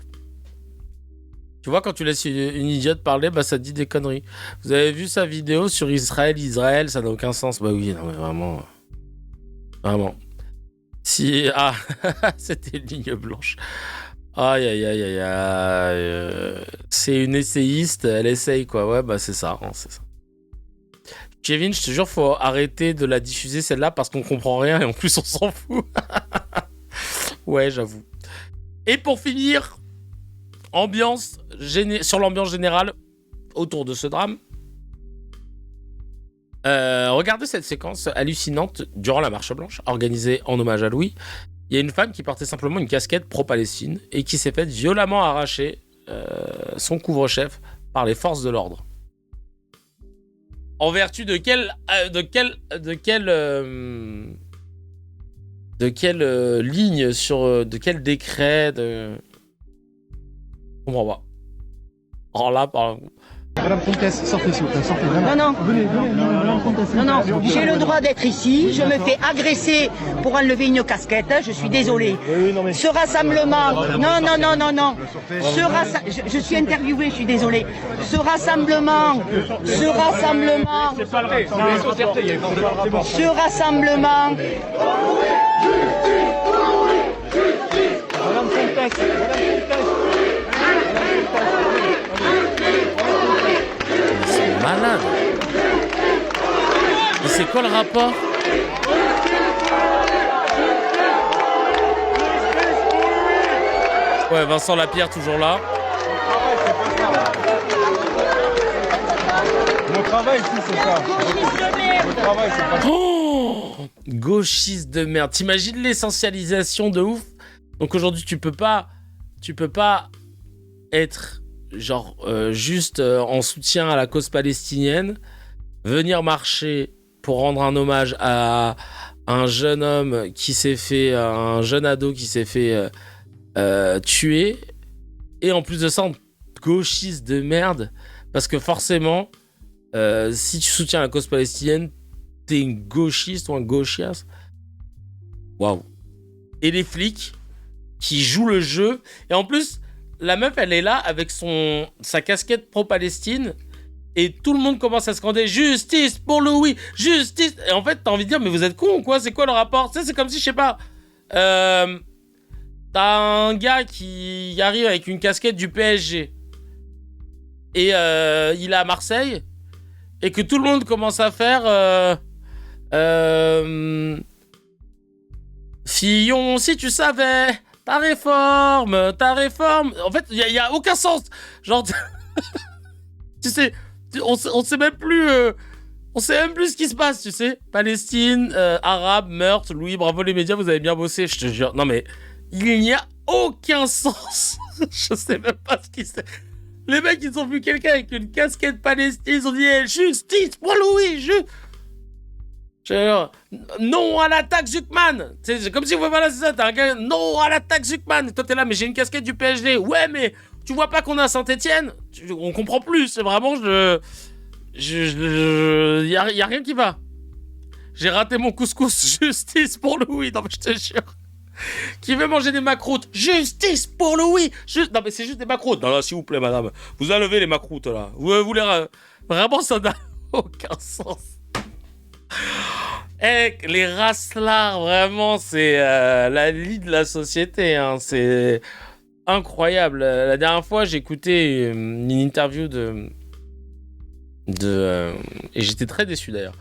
Tu vois, quand tu laisses une idiote parler, bah ça te dit des conneries. Vous avez vu sa vidéo sur Israël, ça n'a aucun sens. Bah oui, non mais vraiment. Vraiment. Si... Ah, c'était une ligne blanche. Aïe, aïe, aïe, aïe, aïe. C'est une essayiste, elle essaye, quoi. Ouais, bah c'est ça, hein, c'est ça. Kevin, je te jure, faut arrêter de la diffuser, celle-là, parce qu'on comprend rien et en plus, on s'en fout. Ouais, j'avoue. Et pour finir, sur l'ambiance générale autour de ce drame, Regardez cette séquence hallucinante durant la marche blanche organisée en hommage à Louis. Il y a une femme qui portait simplement une casquette pro-Palestine et qui s'est faite violemment arracher son couvre-chef par les forces de l'ordre. En vertu de quelle ligne de quel décret de... Je comprends pas. Alors là, Madame Comtesse, sortez s'il vous plaît, sortez. Non. Venez, Madame Comtesse. Non, j'ai le droit d'être ici. Je me fais agresser pour enlever une casquette. Je suis désolée. Ce rassemblement. Non. Je suis interviewée, je suis désolée. Ce rassemblement. Madame Comtesse. C'est malade. Mais c'est quoi le rapport? Ouais, Vincent Lapierre toujours là. Mon travail ici, c'est ça. Mon travail, c'est pas ça. Oh, gauchiste de merde. T'imagines l'essentialisation de ouf? Donc aujourd'hui, tu peux pas être genre juste en soutien à la cause palestinienne, venir marcher pour rendre un hommage à un jeune homme qui s'est fait, un jeune ado qui s'est fait tuer, et en plus de ça, gauchiste de merde, parce que forcément, si tu soutiens la cause palestinienne, t'es une gauchiste ou un gauchias. Waouh. Et les flics qui jouent le jeu, et en plus, la meuf, elle est là avec sa casquette pro-Palestine, et tout le monde commence à scander « Justice pour Louis, justice !» Et en fait, t'as envie de dire « Mais vous êtes cons ou quoi? C'est quoi le rapport ?» Tu sais, c'est comme si, je sais pas, t'as un gars qui arrive avec une casquette du PSG, et il est à Marseille, et que tout le monde commence à faire Fillon, si tu savais, ta réforme. En fait, il y a aucun sens. Genre, tu sais, on sait même plus ce qui se passe, tu sais. Palestine, arabe, meurtre, Louis, bravo les médias, vous avez bien bossé, je te jure. Non mais, il n'y a aucun sens. Je sais même pas ce qui se... Les mecs, ils ont vu quelqu'un avec une casquette palestine, ils ont dit hey, justice pour Louis, non à l'attaque Zuckman. C'est comme si, voilà, c'est ça, t'as un gars, non à l'attaque Zuckman. Toi, t'es là, mais j'ai une casquette du PSG. Ouais, mais tu vois pas qu'on est à Saint-Etienne? On comprend plus, c'est vraiment, y a rien qui va. J'ai raté mon couscous, justice pour Louis, non mais je te jure. Qui veut manger des macroutes? Justice pour Louis. Non mais c'est juste des macroutes. Non, s'il vous plaît, madame. Vous enlevez les macroutes, là. Vous voulez... Vraiment, ça n'a aucun sens. Les racelards, vraiment, c'est la lie de la société. Hein. C'est incroyable. La dernière fois, j'ai écouté une interview et j'étais très déçu, d'ailleurs.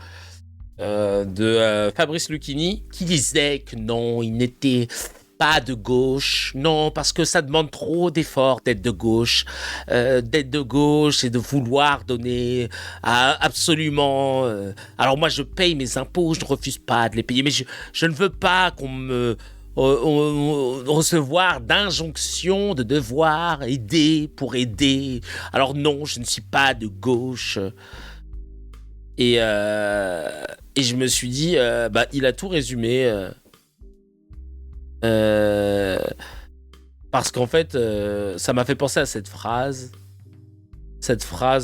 De Fabrice Lucchini qui disait que non, il n'était pas de gauche, non, parce que ça demande trop d'efforts d'être de gauche. D'être de gauche, c'est de vouloir donner absolument... Alors moi, je paye mes impôts, je ne refuse pas de les payer, mais je ne veux pas qu'on me... recevoir d'injonctions, de devoir aider pour aider. Alors non, je ne suis pas de gauche. Et je me suis dit, il a tout résumé. Parce qu'en fait, ça m'a fait penser à cette phrase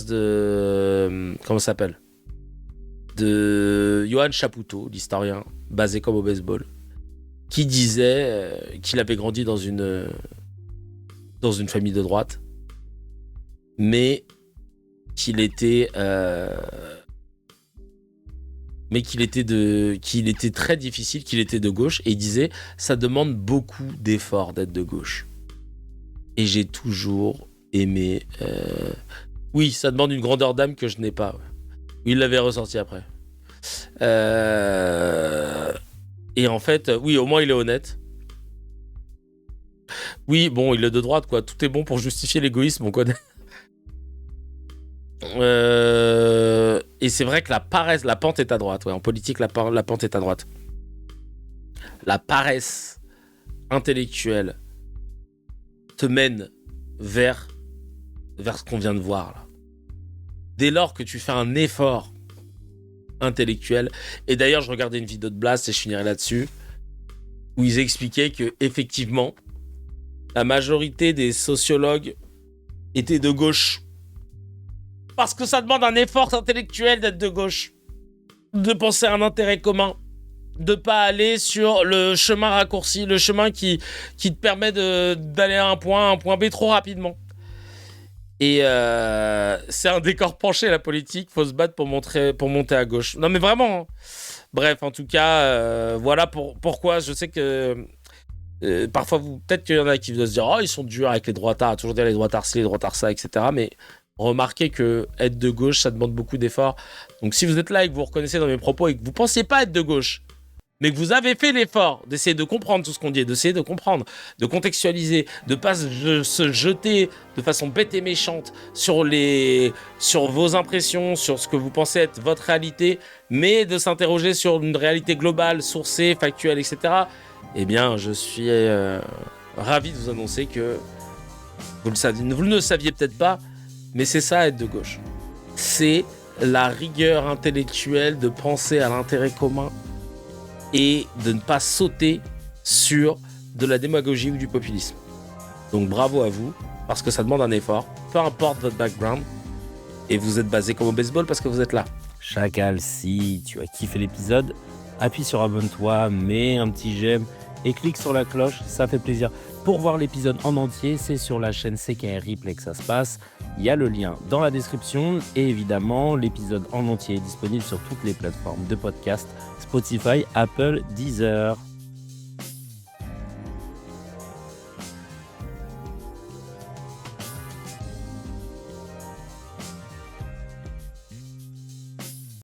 de... Comment ça s'appelle? De Johan Chapoutot, l'historien, basé comme au baseball, qui disait qu'il avait grandi dans une famille de droite, mais qu'il était... qu'il était très difficile, qu'il était de gauche, et il disait ça demande beaucoup d'efforts d'être de gauche. Et j'ai toujours aimé. Oui, ça demande une grandeur d'âme que je n'ai pas. Ouais. Il l'avait ressorti après. Et en fait, oui, au moins il est honnête. Oui, bon, il est de droite, quoi. Tout est bon pour justifier l'égoïsme, on connaît. Et c'est vrai que la paresse, la pente est à droite. Ouais, en politique, la pente est à droite. La paresse intellectuelle te mène vers ce qu'on vient de voir là. Dès lors que tu fais un effort intellectuel, et d'ailleurs je regardais une vidéo de Blast et je finirai là-dessus, où ils expliquaient que effectivement la majorité des sociologues étaient de gauche. Parce que ça demande un effort intellectuel d'être de gauche, de penser à un intérêt commun, de pas aller sur le chemin raccourci, le chemin qui te permet d'aller à un point B trop rapidement. Et c'est un décor penché, la politique. Faut se battre pour monter à gauche. Non mais vraiment. Hein. Bref, en tout cas, voilà pourquoi je sais que parfois, peut-être qu'il y en a qui doivent se dire « Oh, ils sont durs avec les droitards, à toujours dire les droitards ci, les droitards ça, etc. » Mais remarquez que être de gauche, ça demande beaucoup d'efforts. Donc si vous êtes là et que vous reconnaissez dans mes propos et que vous ne pensiez pas être de gauche, mais que vous avez fait l'effort d'essayer de comprendre tout ce qu'on dit, d'essayer de comprendre, de contextualiser, de ne pas se jeter de façon bête et méchante sur vos impressions, sur ce que vous pensez être votre réalité, mais de s'interroger sur une réalité globale, sourcée, factuelle, etc., eh bien, je suis ravi de vous annoncer que vous ne le saviez peut-être pas, mais c'est ça être de gauche. C'est la rigueur intellectuelle de penser à l'intérêt commun et de ne pas sauter sur de la démagogie ou du populisme. Donc bravo à vous, parce que ça demande un effort, peu importe votre background, et vous êtes basé comme au baseball parce que vous êtes là. Chacal, si tu as kiffé l'épisode, appuie sur abonne-toi, mets un petit j'aime et clique sur la cloche, ça fait plaisir. Pour voir l'épisode en entier, c'est sur la chaîne CKR Replay que ça se passe. Il y a le lien dans la description et évidemment, l'épisode en entier est disponible sur toutes les plateformes de podcast, Spotify, Apple, Deezer.